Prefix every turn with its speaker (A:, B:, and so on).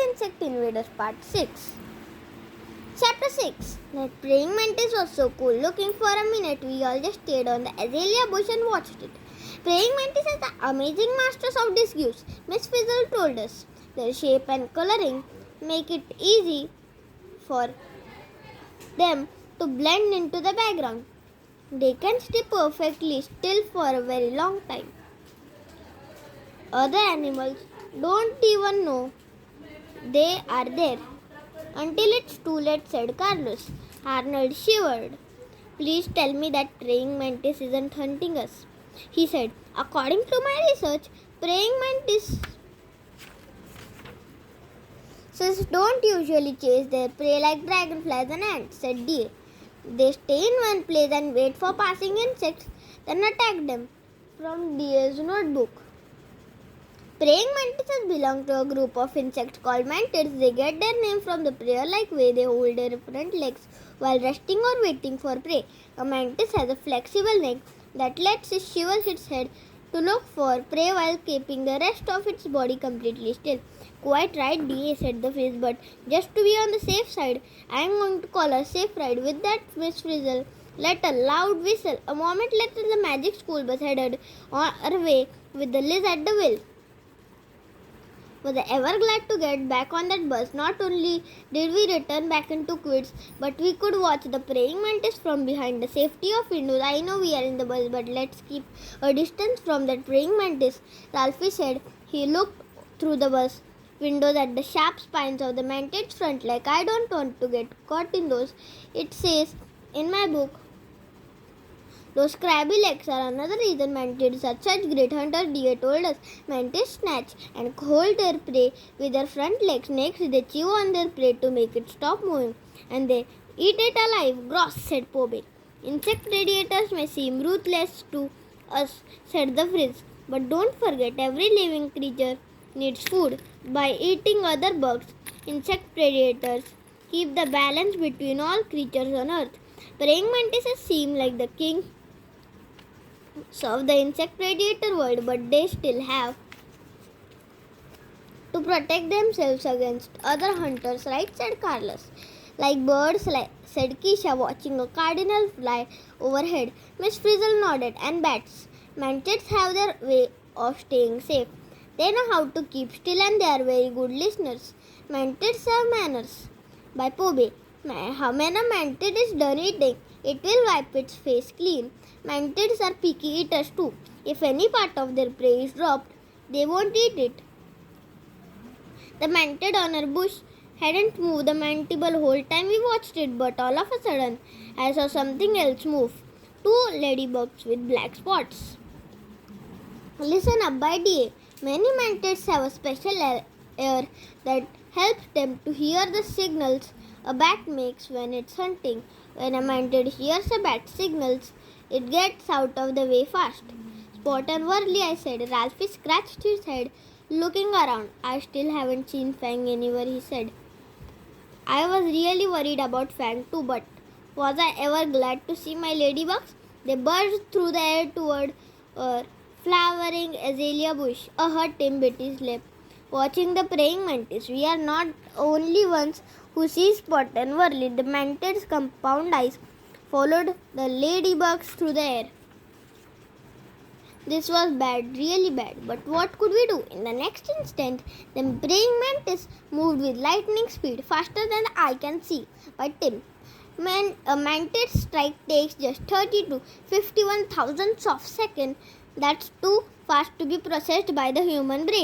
A: Insect Invaders Part 6. Chapter 6. That praying mantis was so cool. Looking for a minute, we all just stayed on the azalea bush and watched it. Praying mantises are amazing masters of disguise, Miss Fizzle told us. Their shape and coloring make it easy for them to blend into the background. They can stay perfectly still for a very long time. Other animals don't even know they are there until it's too late, said Carlos. Arnold shivered. Please tell me that praying mantis isn't hunting us, he said. According to my research, praying mantises don't usually chase their prey like dragonflies and ants, said D. They stay in one place and wait for passing insects, then attack them. From D's notebook. Praying mantises belong to a group of insects called mantids. They get their name from the prayer-like way they hold their front legs while resting or waiting for prey. A mantis has a flexible neck that lets it shiver its head to look for prey while keeping the rest of its body completely still. Quite right, D.A., said the fish, but just to be on the safe side, I am going to call a safe ride. With that, Miss Frizzle let a loud whistle. A moment later, the magic school bus headed on her way with the Liz at the wheel. Was ever glad to get back on that bus. Not only did we return back into quits, but we could watch the praying mantis from behind the safety of windows. I know we are in the bus, but let's keep a distance from that praying mantis, Ralphie said. He looked through the bus windows at the sharp spines of the mantid's front leg. I don't want to get caught in those. It says in my book, those crabby legs are another reason mantids are such great hunters, D.A. told us. Mantids snatch and hold their prey with their front legs. Next, they chew on their prey to make it stop moving. And they eat it alive. Gross, said Pobe. Insect predators may seem ruthless to us, said the Frizz. But don't forget, every living creature needs food. By eating other bugs, insect predators keep the balance between all creatures on Earth. Praying mantises seem like the king of the insect predator world, but they still have to protect themselves against other hunters, right? Said Carlos. Like birds, said Keisha, watching a cardinal fly overhead. Miss Frizzle nodded. And bats. Mantids have their way of staying safe. They know how to keep still and they are very good listeners. Mantids have manners. By Pobe. When a mantid is done eating, it will wipe its face clean. Mantids are picky eaters too. If any part of their prey is dropped, they won't eat it. The mantid on our bush hadn't moved the mandible whole time we watched it, but all of a sudden, I saw something else move. 2 ladybugs with black spots. Listen up, by D.A. Many mantids have a special air that helps them to hear the signals a bat makes when it's hunting. When a mantid hears a bat's signals, it gets out of the way fast. Spot and Whirly, I said. Ralphie scratched his head, looking around. I still haven't seen Fang anywhere, he said. I was really worried about Fang too, but was I ever glad to see my ladybugs? They buzzed through the air toward a flowering azalea bush. A hurt Tim bit his lip. Watching the praying mantis, we are not only ones who see Spot and Whirly. The mantid's compound eyes followed the ladybugs through the air. This was bad, really bad. But what could we do? In the next instant, the praying mantis moved with lightning speed, faster than the eye can see. By Tim, a mantid's strike takes just 30 to 51 thousandths of a second. That's too fast to be processed by the human brain.